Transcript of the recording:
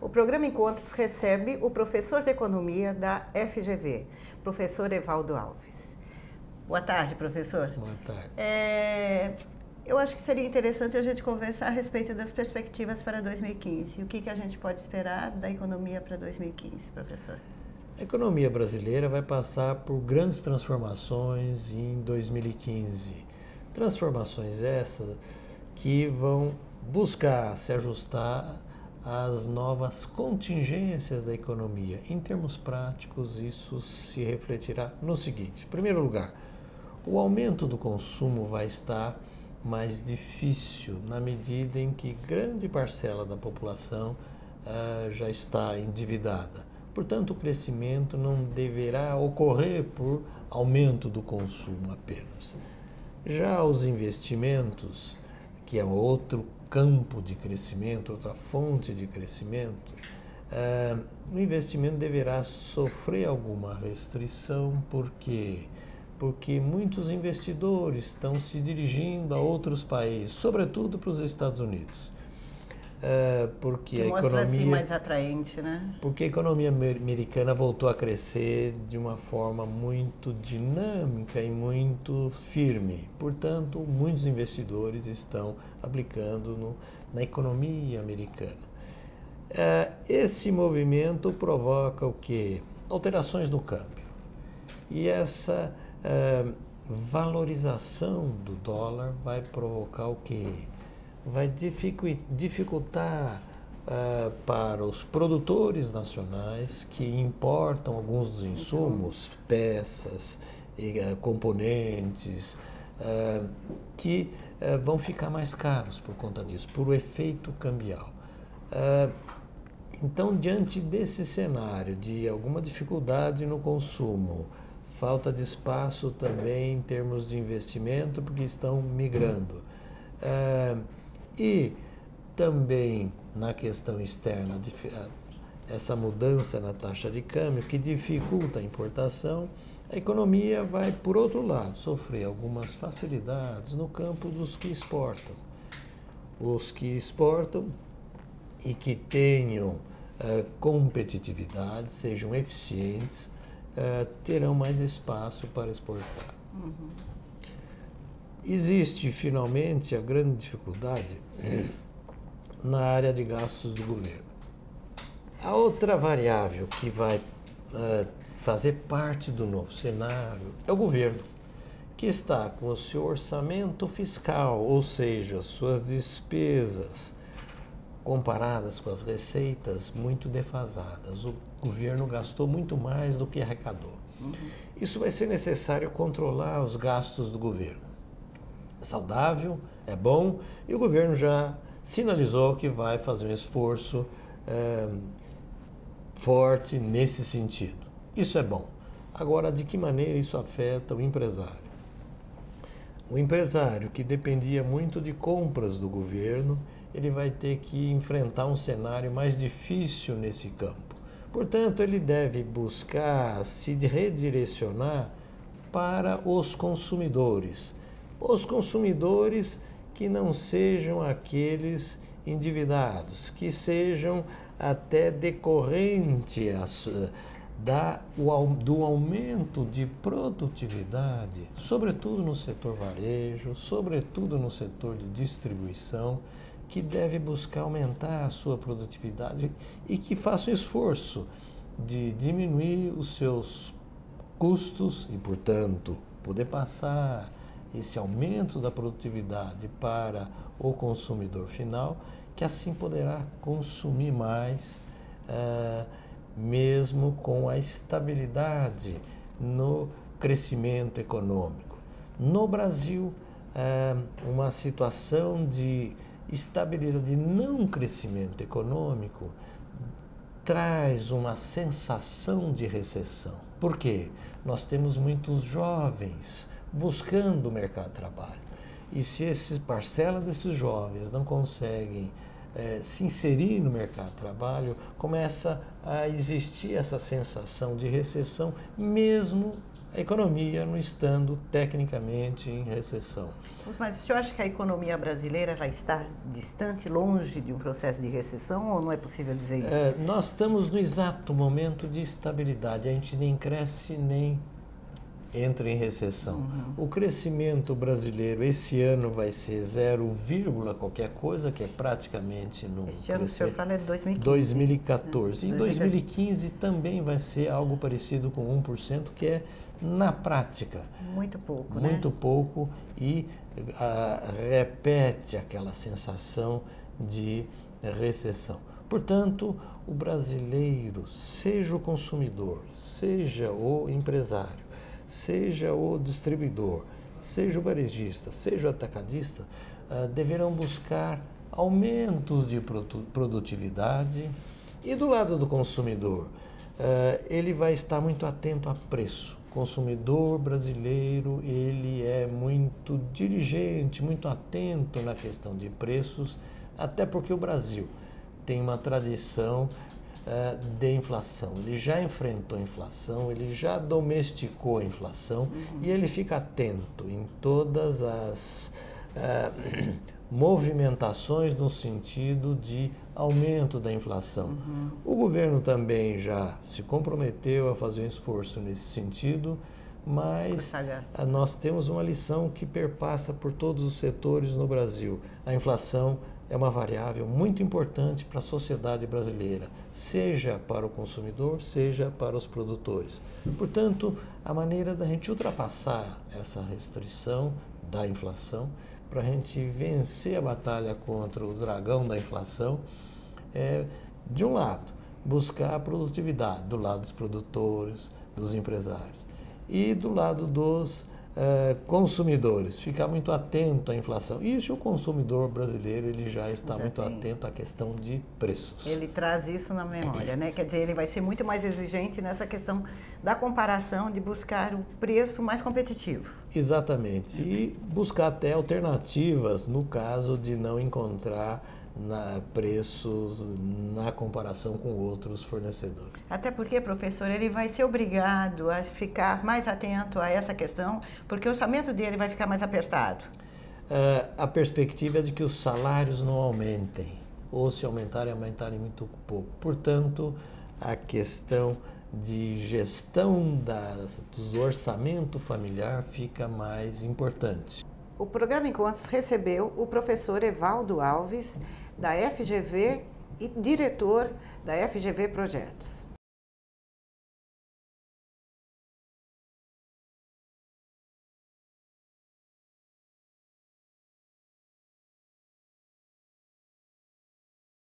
O programa Encontros recebe o professor de Economia da FGV, professor Evaldo Alves. Boa tarde, professor. Boa tarde. Eu acho que seria interessante a gente conversar a respeito das perspectivas para 2015. O que a gente pode esperar da economia para 2015, professor? A economia brasileira vai passar por grandes transformações em 2015. Transformações essas que vão buscar se ajustar às novas contingências da economia. Em termos práticos, isso se refletirá no seguinte: em primeiro lugar, o aumento do consumo vai estar mais difícil na medida em que grande parcela da população já está endividada. Portanto, o crescimento não deverá ocorrer por aumento do consumo apenas. Já os investimentos, que é outro campo de crescimento, outra fonte de crescimento, o investimento deverá sofrer alguma restrição, porque muitos investidores estão se dirigindo a outros países, sobretudo para os Estados Unidos. Porque a economia mais atraente, né? Porque a economia americana voltou a crescer de uma forma muito dinâmica e muito firme. Portanto, muitos investidores estão aplicando na economia americana. Esse movimento provoca o quê? Alterações no câmbio. E essa valorização do dólar vai provocar o quê? Vai dificultar para os produtores nacionais que importam alguns dos insumos, peças, componentes, que vão ficar mais caros por conta disso, por o efeito cambial. Então, diante desse cenário de alguma dificuldade no consumo, falta de espaço também em termos de investimento, porque estão migrando. E também na questão externa, essa mudança na taxa de câmbio que dificulta a importação, a economia vai, por outro lado, sofrer algumas facilidades no campo dos que exportam. Os que exportam e que tenham competitividade, sejam eficientes, terão mais espaço para exportar. Existe, finalmente, a grande dificuldade na área de gastos do governo. A outra variável que vai fazer parte do novo cenário é o governo, que está com o seu orçamento fiscal, ou seja, suas despesas comparadas com as receitas muito defasadas. O governo gastou muito mais do que arrecadou. Isso vai ser necessário controlar os gastos do governo. Saudável, é bom, e o governo já sinalizou que vai fazer um esforço forte nesse sentido. Isso é bom. Agora, de que maneira isso afeta o empresário? O empresário que dependia muito de compras do governo, ele vai ter que enfrentar um cenário mais difícil nesse campo. Portanto, ele deve buscar se redirecionar para os consumidores. Os consumidores que não sejam aqueles endividados, que sejam até decorrente do aumento de produtividade, sobretudo no setor varejo, sobretudo no setor de distribuição, que deve buscar aumentar a sua produtividade e que faça um esforço de diminuir os seus custos e, portanto, poder passar esse aumento da produtividade para o consumidor final, que assim poderá consumir mais, mesmo com a estabilidade no crescimento econômico. No Brasil, uma situação de estabilidade, de não crescimento econômico, traz uma sensação de recessão. Por quê? Nós temos muitos jovens buscando o mercado de trabalho. E se parcela desses jovens não conseguem se inserir no mercado de trabalho, começa a existir essa sensação de recessão, mesmo a economia não estando tecnicamente em recessão. Mas o senhor acha que a economia brasileira já está distante, longe de um processo de recessão, ou não é possível dizer isso? Nós estamos no exato momento de estabilidade, a gente nem cresce nem entra em recessão. O crescimento brasileiro esse ano vai ser 0, qualquer coisa, que é praticamente no Este ano que o senhor fala é de 2015. 2014. Em 2015 também vai ser algo parecido com 1%, que é na prática. Muito pouco, Muito pouco e repete aquela sensação de recessão. Portanto, o brasileiro, seja o consumidor, seja o empresário, seja o distribuidor, seja o varejista, seja o atacadista, deverão buscar aumentos de produtividade. E do lado do consumidor, ele vai estar muito atento a preço. O consumidor brasileiro, ele é muito diligente, muito atento na questão de preços, até porque o Brasil tem uma tradição de inflação. Ele já enfrentou a inflação, ele já domesticou a inflação e ele fica atento em todas as movimentações no sentido de aumento da inflação. O governo também já se comprometeu a fazer um esforço nesse sentido, mas nós temos uma lição que perpassa por todos os setores no Brasil. A inflação é uma variável muito importante para a sociedade brasileira, seja para o consumidor, seja para os produtores. Portanto, a maneira da gente ultrapassar essa restrição da inflação, para a gente vencer a batalha contra o dragão da inflação, é, de um lado, buscar a produtividade, do lado dos produtores, dos empresários, e do lado dos consumidores, ficar muito atento à inflação. Isso o consumidor brasileiro, ele já está muito atento à questão de preços. Ele traz isso na memória, né? Quer dizer, ele vai ser muito mais exigente nessa questão da comparação, de buscar o preço mais competitivo. Exatamente. E buscar até alternativas no caso de não encontrar preços na comparação com outros fornecedores. Até porque, professor, ele vai ser obrigado a ficar mais atento a essa questão, porque o orçamento dele vai ficar mais apertado. A perspectiva é de que os salários não aumentem, ou se aumentarem muito pouco. Portanto, a questão de gestão do orçamento familiar fica mais importante. O programa Encontros recebeu o professor Evaldo Alves, da FGV e diretor da FGV Projetos.